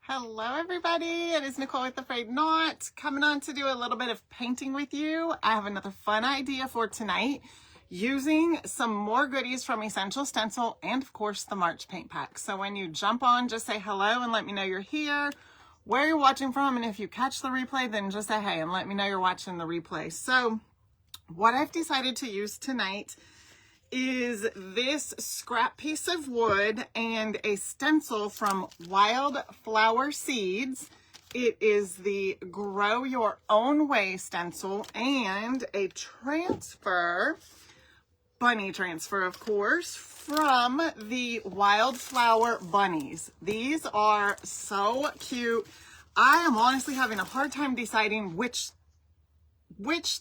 Hello everybody, it is Nicole with A-Frayed-Knot, coming on to do a little bit of painting with you. I have another fun idea for tonight, using some more goodies from Essential Stencil and of course the March paint pack. So when you jump on, just say hello and let me know you're here, where you're watching from, and if you catch the replay, then just say hey and let me know you're watching the replay. So what I've decided to use tonight is this scrap piece of wood and a stencil from Wildflower Seeds. It is the Grow Your Own Way stencil and a transfer, bunny transfer of course, from the Wildflower Bunnies. These are so cute. I am honestly having a hard time deciding which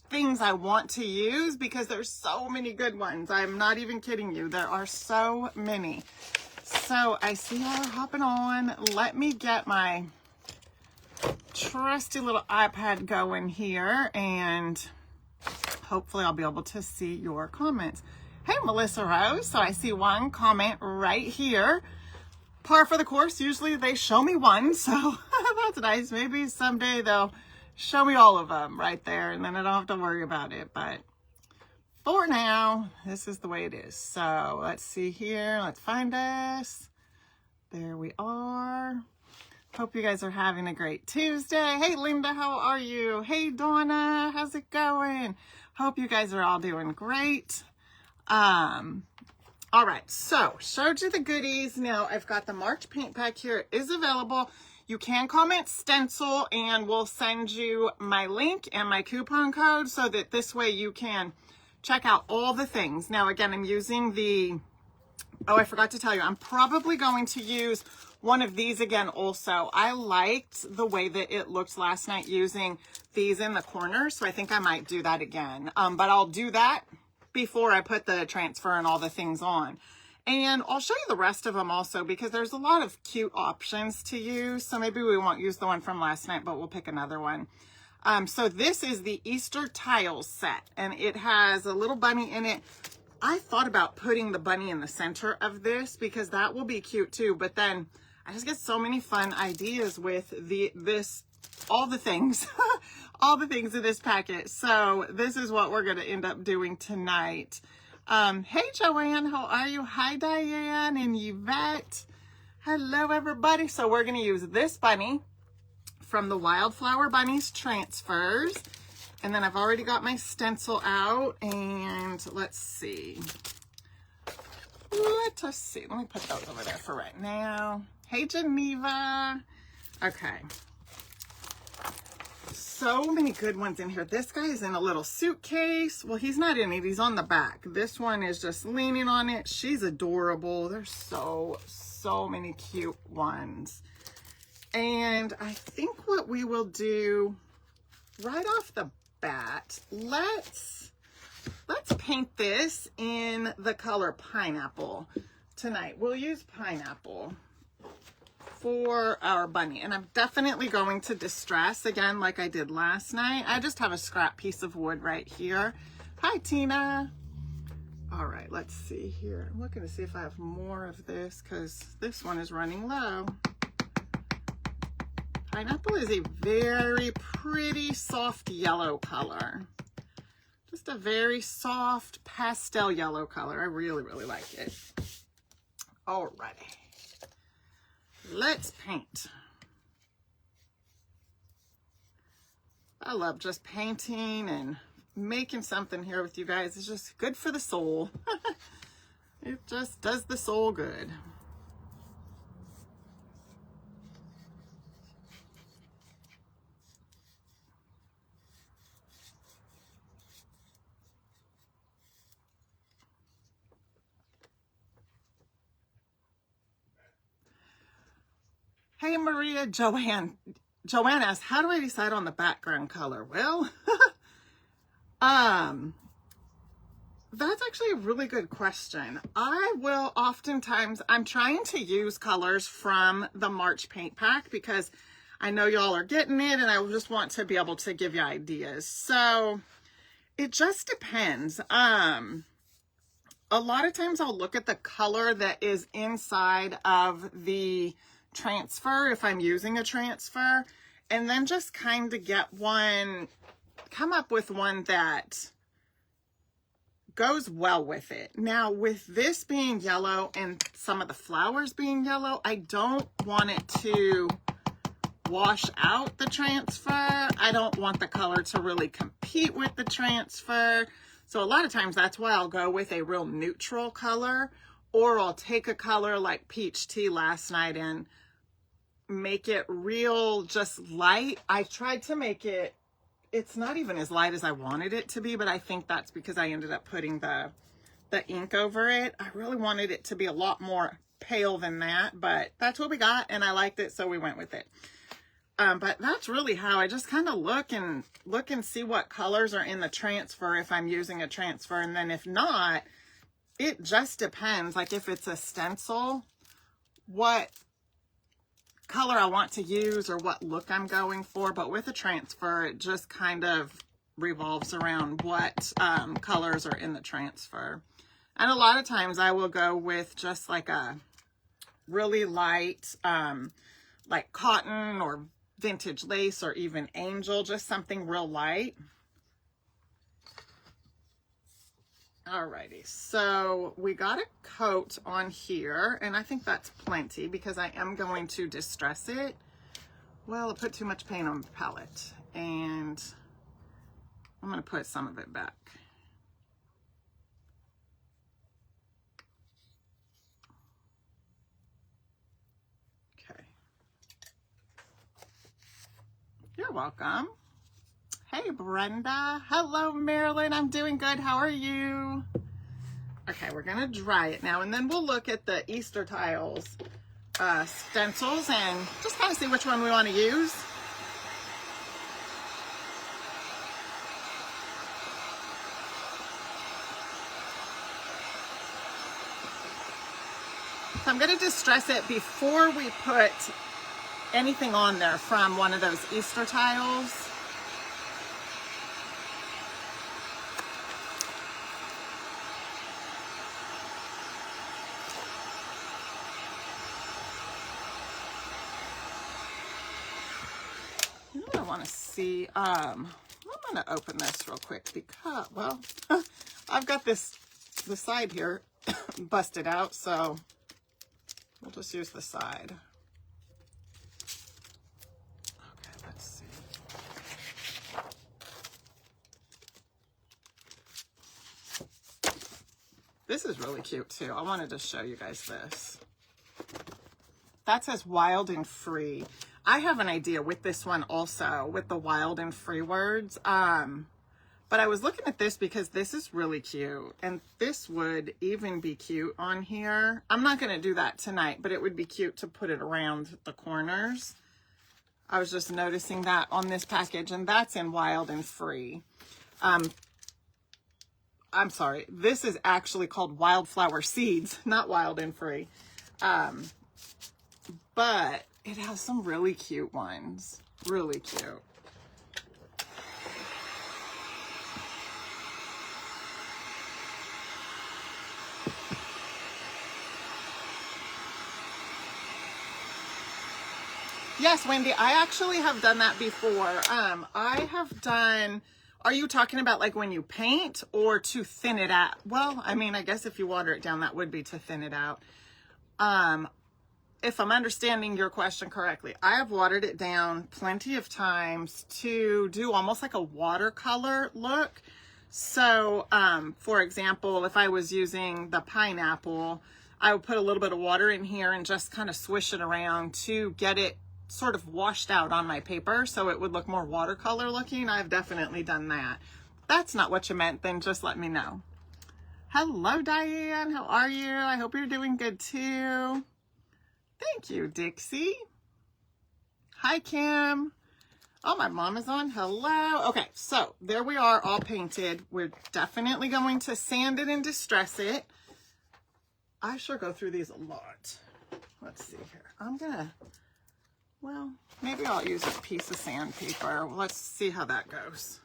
things I want to use because there's so many good ones. I'm not even kidding you. There are so many. So I see y'all are hopping on. Let me get my trusty little iPad going here and hopefully I'll be able to see your comments. Hey, Melissa Rose. So I see one comment right here. Par for the course. Usually they show me one, so that's nice. Maybe someday they'll show me all of them right there and then I don't have to worry about it. But for now, this is the way it is. So let's see here. Let's find us. There we are. Hope you guys are having a great Tuesday. Hey, Linda, how are you? Hey, Donna, how's it going? Hope you guys are all doing great. All right, so showed you the goodies. Now I've got the March paint pack here. It is available. You can comment stencil and we'll send you my link and my coupon code so that this way you can check out all the things. Now, again, I'm using the, oh, I forgot to tell you, I'm probably going to use one of these again also. I liked the way that it looked last night using these in the corner, so I think I might do that again. But I'll do that before I put the transfer and all the things on. And I'll show you the rest of them also because there's a lot of cute options to use. So maybe we won't use the one from last night, but we'll pick another one. So this is the Easter Tiles set and it has a little bunny in it. I thought about putting the bunny in the center of this because that will be cute too. But then I just get so many fun ideas with all the things, all the things in this packet. So this is what we're going to end up doing tonight. Hey Joanne, how are you? Hi Diane and Yvette. Hello everybody. So we're going to use this bunny from the Wildflower Bunnies transfers. And then I've already got my stencil out and let's see. Let me put those over there for right now. Hey Geneva. Okay. So many good ones in here. This guy is in a little suitcase. Well, he's not in it. He's on the back. This one is just leaning on it. She's adorable. There's so many cute ones. And I think what we will do right off the bat, let's paint this in the color pineapple tonight. We'll use pineapple for our bunny, and I'm definitely going to distress again like I did last night. I just have a scrap piece of wood right here. Hi Tina. All right, let's see here. I'm looking to see if I have more of this because this one is running low. Pineapple is a very pretty soft yellow color. Just a very soft pastel yellow color. I really like it. Alrighty. Let's paint. I love just painting and making something here with you guys. It's just good for the soul. It just does the soul good. Hey Maria, Joanne asked, how do I decide on the background color? Well, that's actually a really good question. I will oftentimes, I'm trying to use colors from the March paint pack because I know y'all are getting it and I just want to be able to give you ideas. So it just depends. A lot of times I'll look at the color that is inside of the transfer if I'm using a transfer, and then just kind of get one, come up with one that goes well with it. Now, with this being yellow and some of the flowers being yellow, I don't want it to wash out the transfer. I don't want the color to really compete with the transfer. So a lot of times that's why I'll go with a real neutral color, or I'll take a color like Peach Tea last night and make it real just light. I tried to make it, it's not even as light as I wanted it to be, but I think that's because I ended up putting the ink over it. I really wanted it to be a lot more pale than that, but that's what we got and I liked it, so we went with it. But that's really how I just kind of look and see what colors are in the transfer if I'm using a transfer. And then if not, it just depends. Like if it's a stencil, what color I want to use or what look I'm going for. But with a transfer, it just kind of revolves around what colors are in the transfer. And a lot of times I will go with just like a really light, like cotton or vintage lace or even angel, just something real light. Alrighty, so we got a coat on here, and I think that's plenty because I am going to distress it. Well, I put too much paint on the palette, and I'm going to put some of it back. You're welcome. Hey, Brenda. Hello, Marilyn. I'm doing good. How are you? Okay, we're going to dry it now, and then we'll look at the Easter tiles stencils and just kind of see which one we want to use. So I'm going to distress it before we put anything on there from one of those Easter tiles. You know what I want to see? I'm going to open this real quick because, well, I've got the side here busted out, so we'll just use the side. This is really cute too. I wanted to show you guys this. That says wild and free. I have an idea with this one also, with the wild and free words. But I was looking at this because this is really cute. And this would even be cute on here. I'm not going to do that tonight, but it would be cute to put it around the corners. I was just noticing that on this package, and that's in wild and free. I'm sorry, this is actually called Wildflower Seeds, not Wild and Free. But it has some really cute ones. Really cute. Yes, Wendy, I actually have done that before. I have done... Are you talking about like when you paint or to thin it out? Well, I mean, I guess if you water it down, that would be to thin it out. If I'm understanding your question correctly, I have watered it down plenty of times to do almost like a watercolor look. So, for example, if I was using the pineapple, I would put a little bit of water in here and just kind of swish it around to get it sort of washed out on my paper so it would look more watercolor looking. I've definitely done that. If that's not what you meant, then just let me know. Hello, Diane. How are you? I hope you're doing good too. Thank you, Dixie. Hi, Kim. Oh, my mom is on. Hello. Okay, so there we are, all painted. We're definitely going to sand it and distress it. I sure go through these a lot. Let's see here. I'm gonna... Well, maybe I'll use a piece of sandpaper. Let's see how that goes.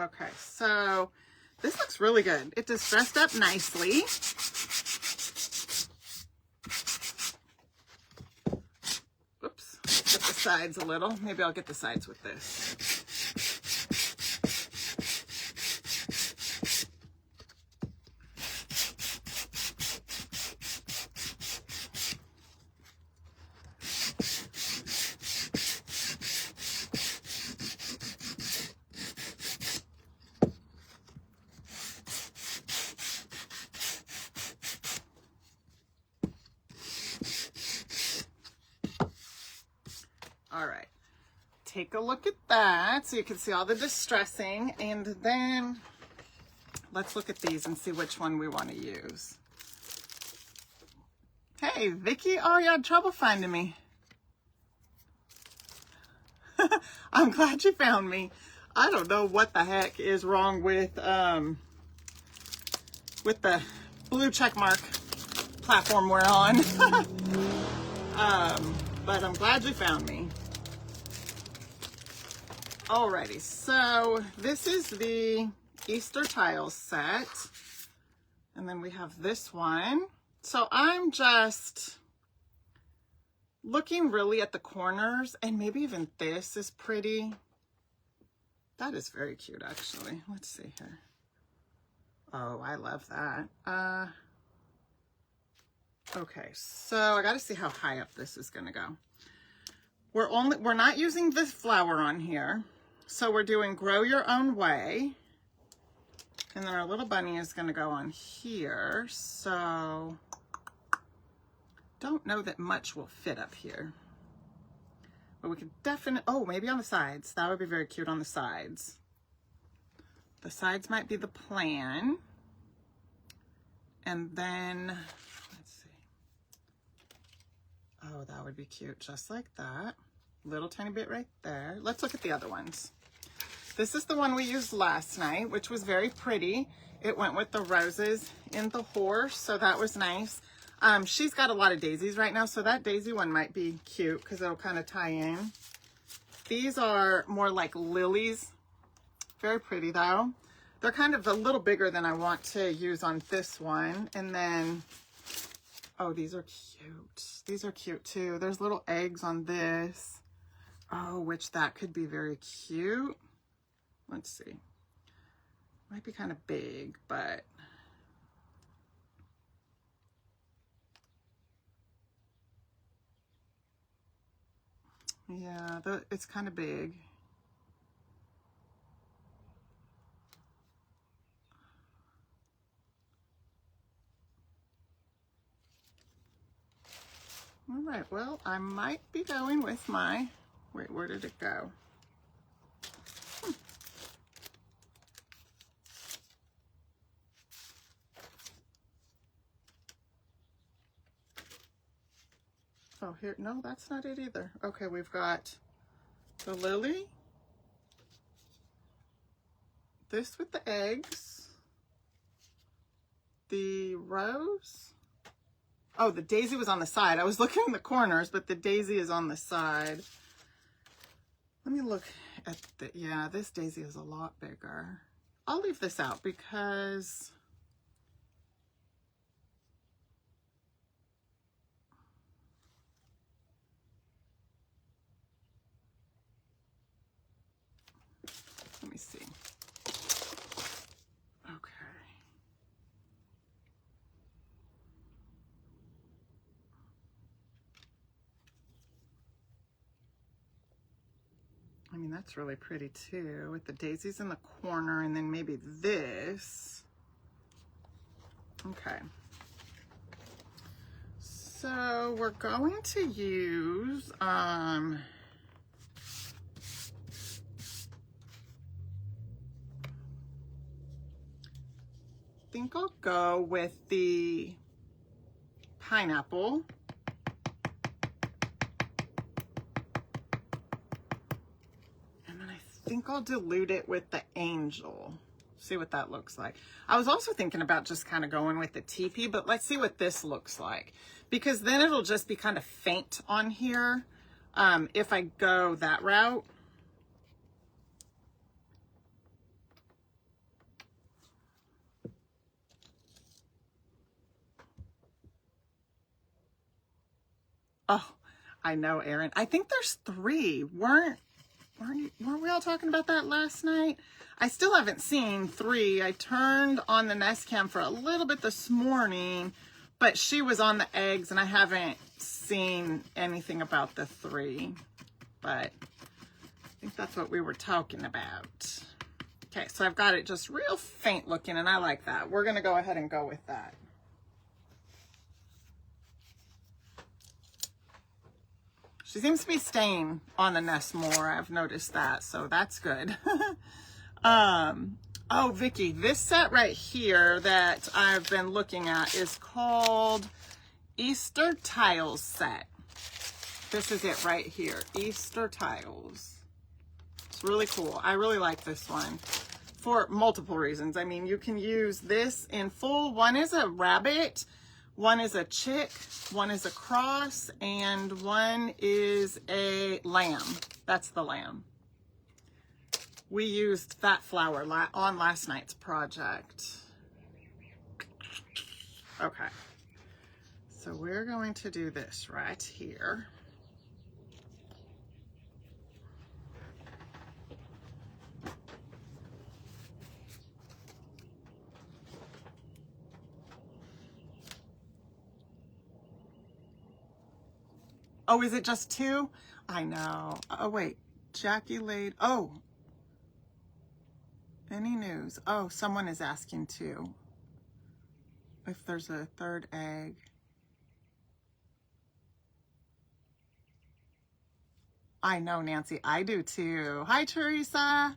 Okay, so this looks really good. It just dressed up nicely. Oops, get the sides a little. Maybe I'll get the sides with this. All right, take a look at that so you can see all the distressing, and then let's look at these and see which one we want to use. Hey, Vicky, oh, you had trouble finding me. I'm glad you found me. I don't know what the heck is wrong with the blue check mark platform we're on. But I'm glad you found me. Alrighty, so this is the Easter tiles set. And then we have this one. So I'm just looking really at the corners, and maybe even this is pretty. That is very cute, actually. Let's see here. Oh, I love that. Okay, so I got to see how high up this is going to go. We're not using this flower on here. So we're doing Grow Your Own Way. And then our little bunny is going to go on here. So don't know that much will fit up here. But we could definitely, oh, maybe on the sides. That would be very cute on the sides. The sides might be the plan. And then, let's see. Oh, that would be cute, just like that. Little tiny bit right there. Let's look at the other ones. This is the one we used last night, which was very pretty. It went with the roses in the horse, so that was nice. She's got a lot of daisies right now, so that daisy one might be cute because it'll kind of tie in. These are more like lilies. Very pretty though. They're kind of a little bigger than I want to use on this one. And then, oh, these are cute. These are cute too. There's little eggs on this. Oh, which that could be very cute. Let's see. Might be kind of big, but yeah, it's kind of big. All right, well, I might be going with my, wait, where did it go? Oh, here, no, that's not it either. Okay, we've got the lily, this with the eggs, the rose. Oh, the daisy was on the side. I was looking in the corners, but the daisy is on the side. Let me look at the, yeah, this daisy is a lot bigger. I'll leave this out because let me see. Okay. I mean, that's really pretty too, with the daisies in the corner and then maybe this. Okay. So we're going to use, I think I'll go with the pineapple. And then I think I'll dilute it with the angel. See what that looks like. I was also thinking about just kind of going with the teepee, but let's see what this looks like. Because then it'll just be kind of faint on here if I go that route. Oh, I know, Erin. I think there's 3. Weren't we all talking about that last night? I still haven't seen 3. I turned on the Nest Cam for a little bit this morning, but she was on the eggs and I haven't seen anything about the 3. But I think that's what we were talking about. Okay, so I've got it just real faint looking and I like that. We're gonna go ahead and go with that. She seems to be staying on the nest more. I've noticed that, so that's good. Oh, Vicki, this set right here that I've been looking at is called Easter Tiles Set. This is it right here, Easter Tiles. It's really cool. I really like this one for multiple reasons. I mean, you can use this in full. One is a rabbit, one is a chick, one is a cross, and one is a lamb. That's the lamb. We used that flower on last night's project. Okay, so we're going to do this right here. Oh, is it just 2? I know. Oh, wait. Jackie laid... Oh. Any news? Oh, someone is asking too. If there's a 3rd egg. I know, Nancy. I do too. Hi, Teresa.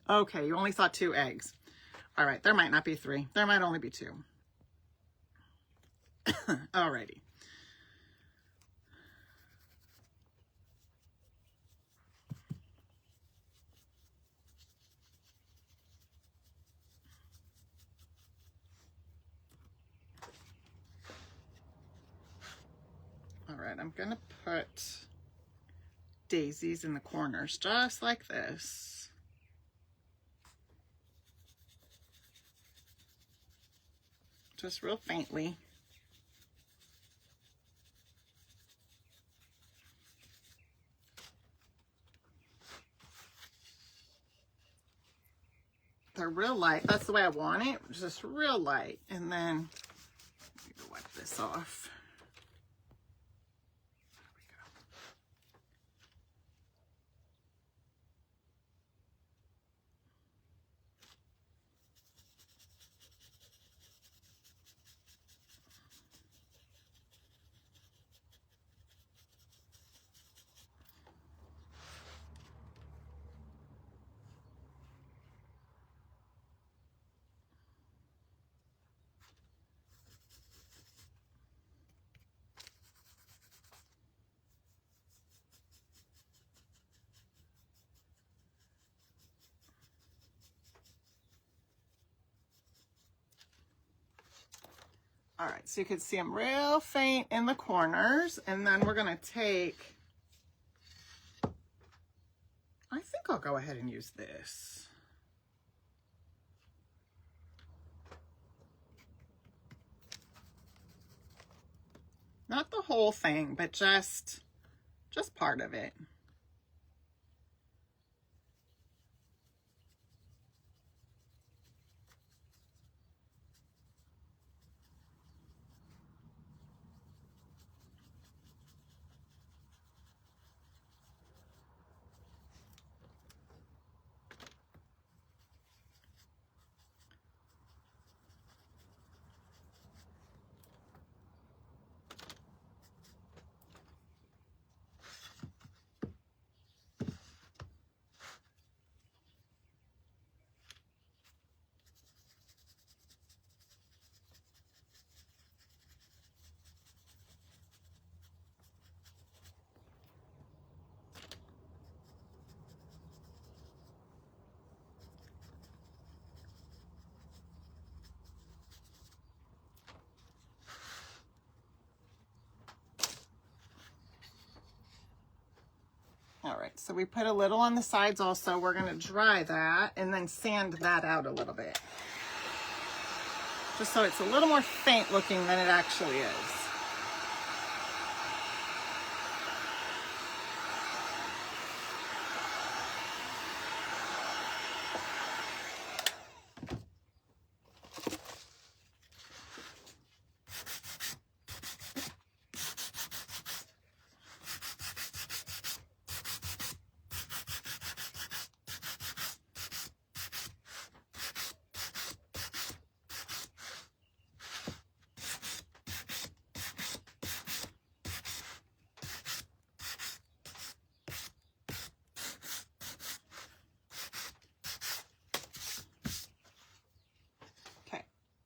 Okay, you only saw 2 eggs. All right, there might not be 3. There might only be 2. Alrighty. All right, I'm gonna put daisies in the corners, just like this. Just real faintly. They're real light. That's the way I want it. Just real light. And then, I need to wipe this off. All right, so you can see them real faint in the corners, and then we're gonna take, I think I'll go ahead and use this. Not the whole thing, but just part of it. All right, so we put a little on the sides also. We're gonna dry that and then sand that out a little bit. just so it's a little more faint looking than it actually is.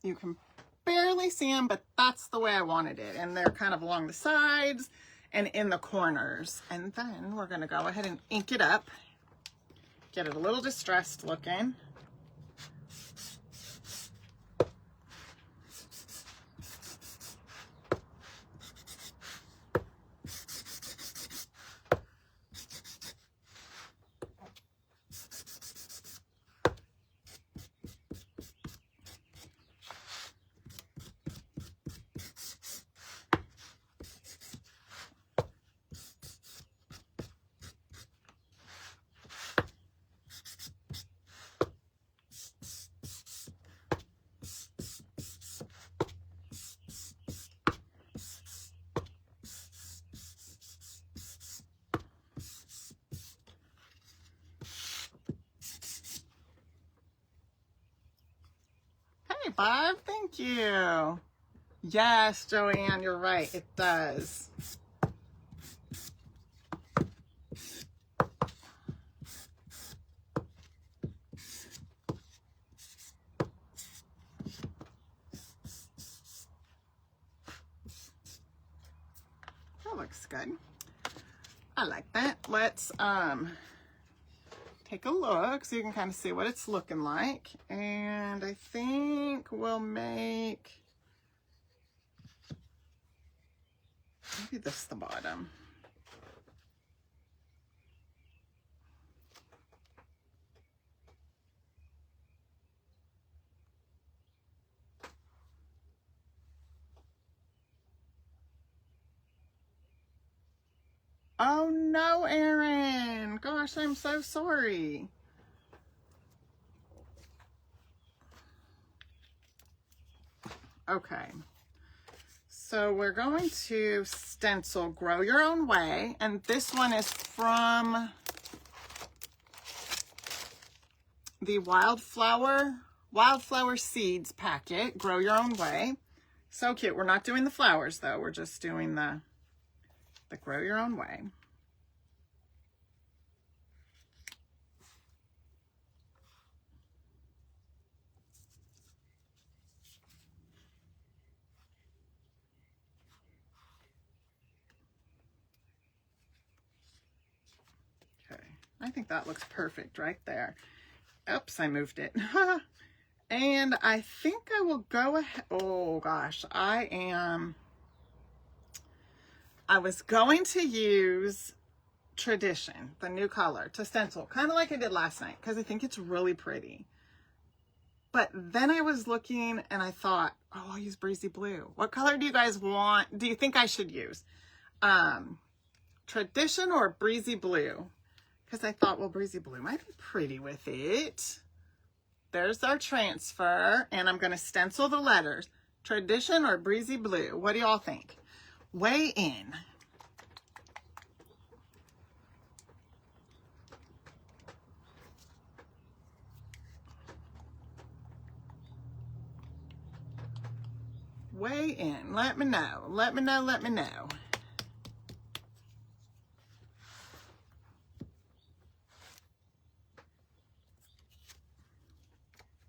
You can barely see them, but that's the way I wanted it. And they're kind of along the sides and in the corners. And then we're going to go ahead and ink it up. Get it a little distressed looking. Hey, Bob, thank you. Yes, Joanne, you're right. It does. That looks good. I like that. Let's take a look so you can kind of see what it's looking like. And I think we'll make maybe this the bottom. Oh no, Erin. Gosh, I'm so sorry. Okay. So we're going to stencil Grow Your Own Way. And this one is from the Wildflower Seeds packet, Grow Your Own Way. So cute. We're not doing the flowers though. We're just doing the Grow Your Own Way. Okay, I think that looks perfect right there. Oops, I moved it. And I think I will go ahead. Oh gosh, I was going to use Tradition, the new color, to stencil, kind of like I did last night, because I think it's really pretty. But then I was looking and I thought, oh, I'll use Breezy Blue. What color do you guys want? Do you think I should use? Tradition or Breezy Blue? Because I thought, well, Breezy Blue might be pretty with it. There's our transfer, and I'm going to stencil the letters. Tradition or Breezy Blue? What do y'all think? Weigh in. Weigh in. Let me know. Let me know. Let me know.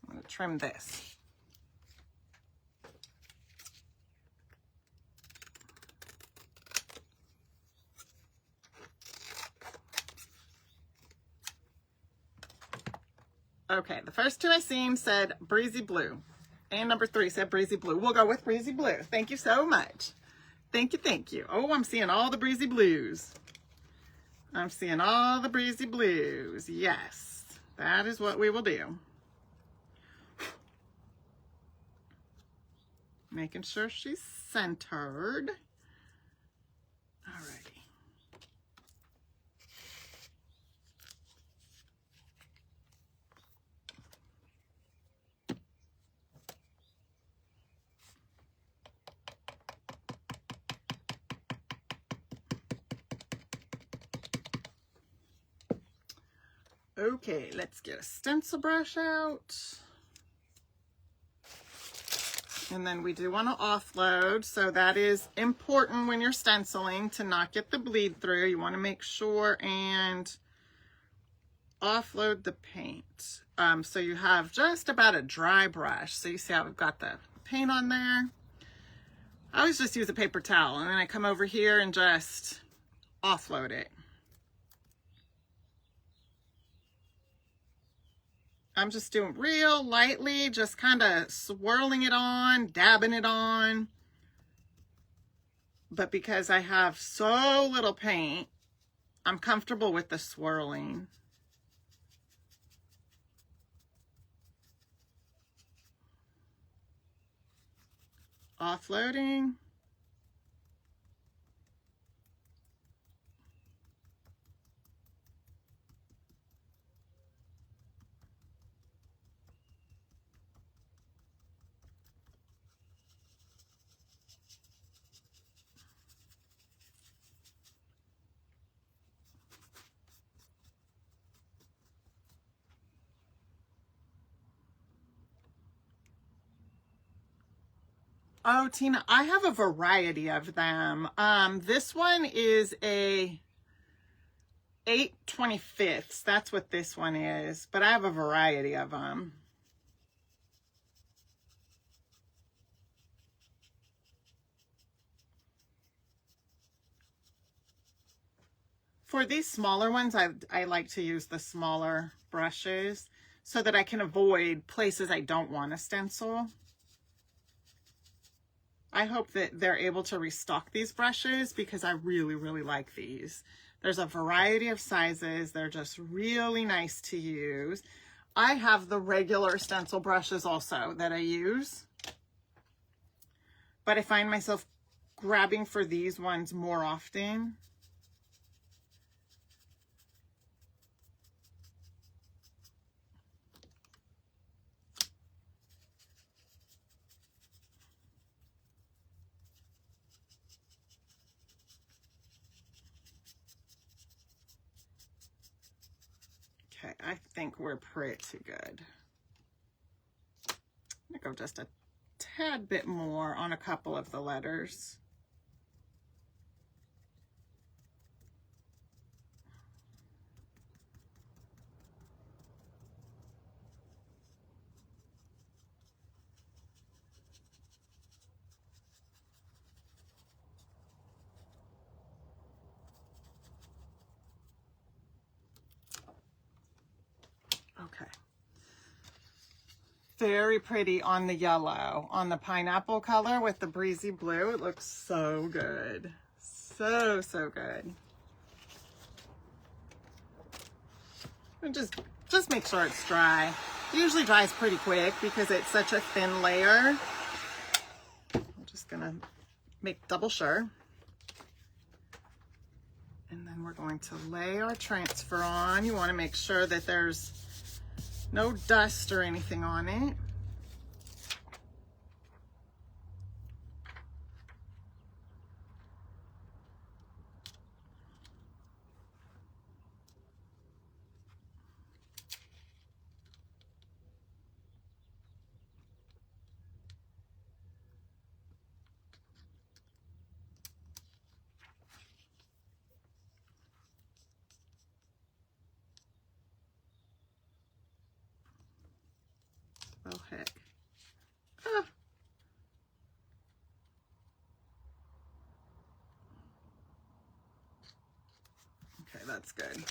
I'm going to trim this. Okay, the first two I seen said Breezy Blue. And number 3 said Breezy Blue. We'll go with Breezy Blue. Thank you so much. Thank you, thank you. Oh, I'm seeing all the Breezy Blues. I'm seeing all the Breezy Blues. Yes, that is what we will do. Making sure she's centered. Alrighty. Okay, let's get a stencil brush out. And then we do want to offload, so that is important when you're stenciling to not get the bleed through. You want to make sure and offload the paint. So you have just about a dry brush. So you see how I've got the paint on there. I always just use a paper towel and then I come over here and just offload it. I'm just doing real lightly, just kind of swirling it on, dabbing it on. But because I have so little paint, I'm comfortable with the swirling. Offloading. Oh, Tina, I have a variety of them. This one is a 8/25. That's what this one is, but I have a variety of them. For these smaller ones, I like to use the smaller brushes so that I can avoid places I don't want to stencil. I hope that they're able to restock these brushes because I really, really like these. There's a variety of sizes. They're just really nice to use. I have the regular stencil brushes also that I use, but I find myself grabbing for these ones more often. Okay, I think we're pretty good. I'm gonna go just a tad bit more on a couple of the letters. Okay. Very pretty on the yellow, on the pineapple color with the breezy blue. It looks so good. So, so good. And just make sure it's dry. It usually dries pretty quick because it's such a thin layer. I'm just gonna make double sure. And then we're going to lay our transfer on. You want to make sure that there's no dust or anything on it. Oh, heck. Ah. Okay, that's good.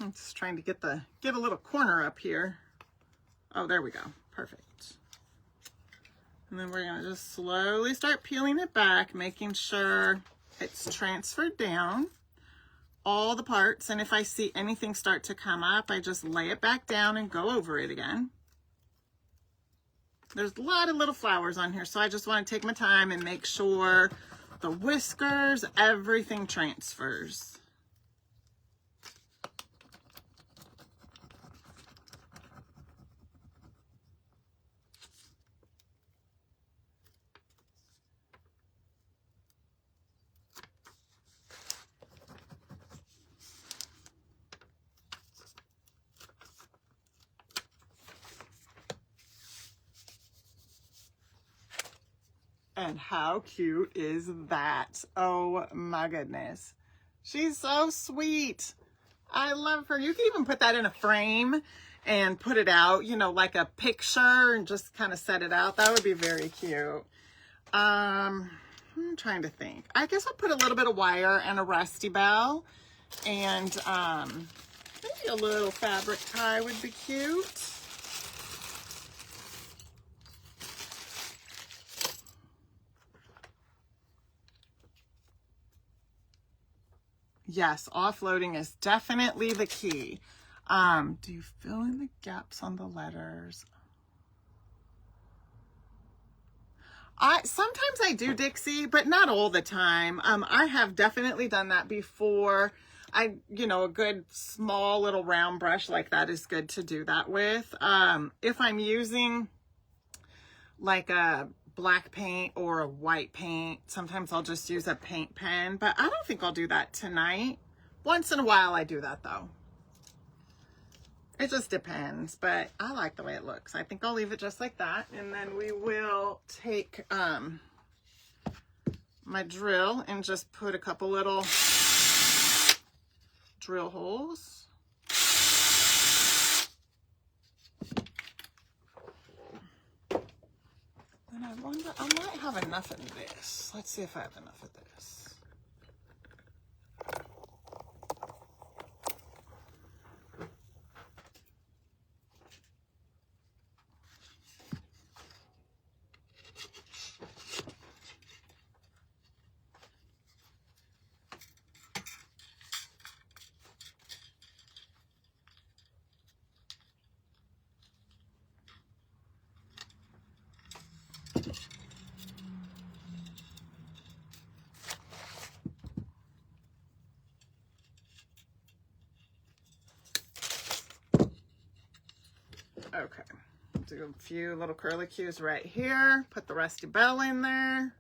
I'm just trying to get a little corner up here. Oh, there we go. Perfect. And then we're going to just slowly start peeling it back, making sure it's transferred down all the parts. And if I see anything start to come up, I just lay it back down and go over it again. There's a lot of little flowers on here, so I just want to take my time and make sure the whiskers, everything transfers. And how cute is that? Oh my goodness. She's so sweet. I love her. You can even put that in a frame and put it out, you know, like a picture, and just kind of set it out. That would be very cute. I'm trying to think. I guess I'll put a little bit of wire and a rusty bell, and maybe a little fabric tie would be cute. Yes, offloading is definitely the key. Do you fill in the gaps on the letters? Sometimes I do, Dixie, but not all the time. I have definitely done that before. You know, a good small little round brush like that is good to do that with. If I'm using like a black paint or a white paint, sometimes I'll just use a paint pen, but I don't think I'll do that tonight. Once in a while I do that though. It just depends, but I like the way it looks. I think I'll leave it just like that, and then we will take my drill and just put a couple little drill holes. And I wonder, I might have enough of this. Let's see if I have enough of this. Okay, do a few little curlicues right here. Put the rusty bell in there.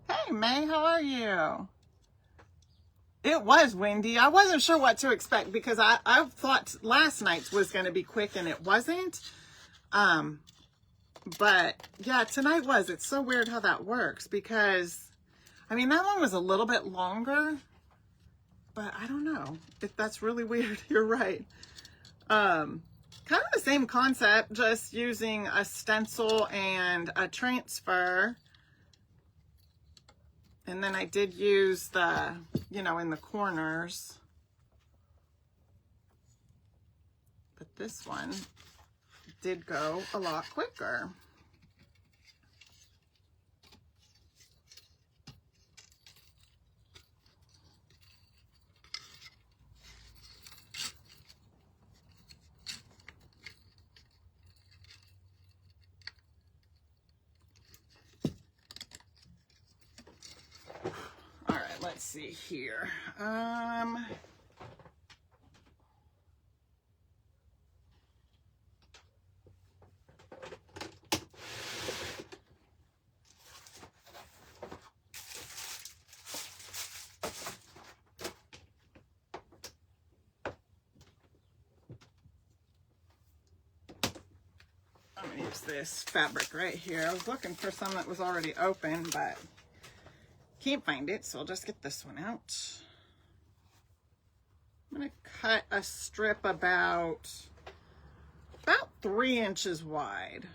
Hey, May, how are you? It was windy. I wasn't sure what to expect because I thought last night's was going to be quick and it wasn't. But yeah, tonight was. It's so weird how that works because, I mean, that one was a little bit longer, but I don't know. That's really weird. You're right. Kind of the same concept, just using a stencil and a transfer. And then I did use the, you know, in the corners. But this one did go a lot quicker. Let's see here. I'm gonna use this fabric right here. I was looking for some that was already open, but can't find it, so I'll just get this one out. I'm going to cut a strip about 3 inches wide.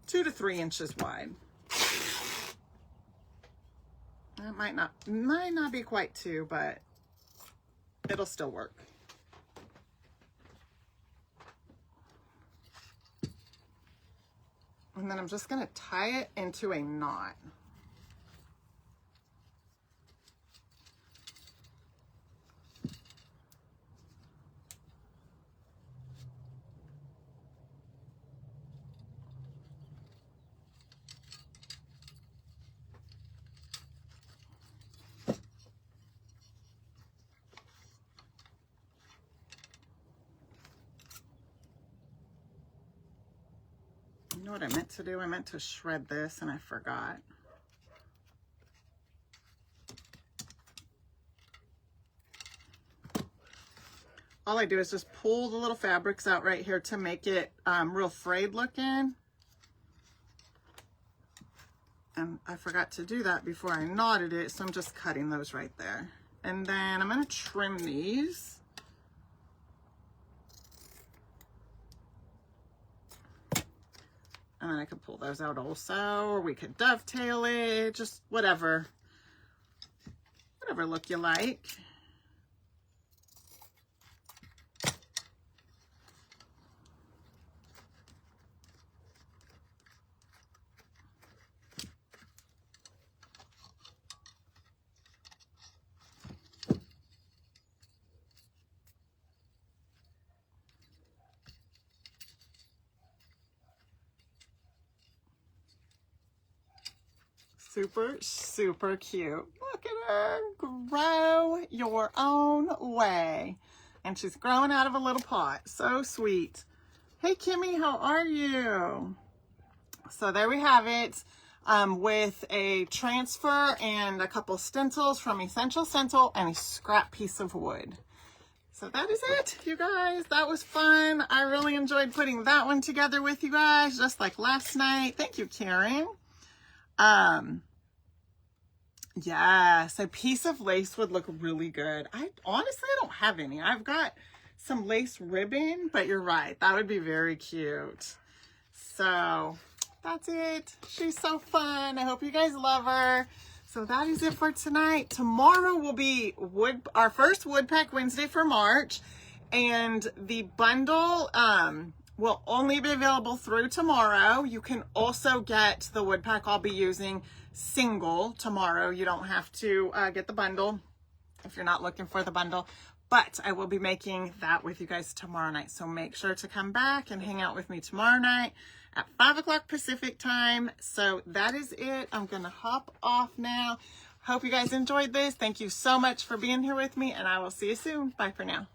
2 to 3 inches wide. That might not be quite 2, but it'll still work. And then I'm just going to tie it into a knot. You know what I meant to do? I meant to shred this and I forgot. All I do is just pull the little fabrics out right here to make it real frayed looking. And I forgot to do that before I knotted it, so I'm just cutting those right there. And then I'm going to trim these. And then I could pull those out also, or we could dovetail it, just whatever look you like. Super, super cute. Look at her grow your own way. And she's growing out of a little pot. So sweet. Hey, Kimmy, how are you? So there we have it with a transfer and a couple stencils from Essential Stencil and a scrap piece of wood. So that is it, you guys. That was fun. I really enjoyed putting that one together with you guys, just like last night. Thank you, Karen. Yes, a piece of lace would look really good. Honestly, I don't have any. I've got some lace ribbon, but you're right. That would be very cute. So that's it. She's so fun. I hope you guys love her. So that is it for tonight. Tomorrow will be our first Wood Pack Wednesday for March. And the bundle will only be available through tomorrow. You can also get the wood pack I'll be using single tomorrow. You don't have to get the bundle if you're not looking for the bundle. But I will be making that with you guys tomorrow night. So make sure to come back and hang out with me tomorrow night at 5 o'clock Pacific time. So that is it. I'm going to hop off now. Hope you guys enjoyed this. Thank you so much for being here with me, and I will see you soon. Bye for now.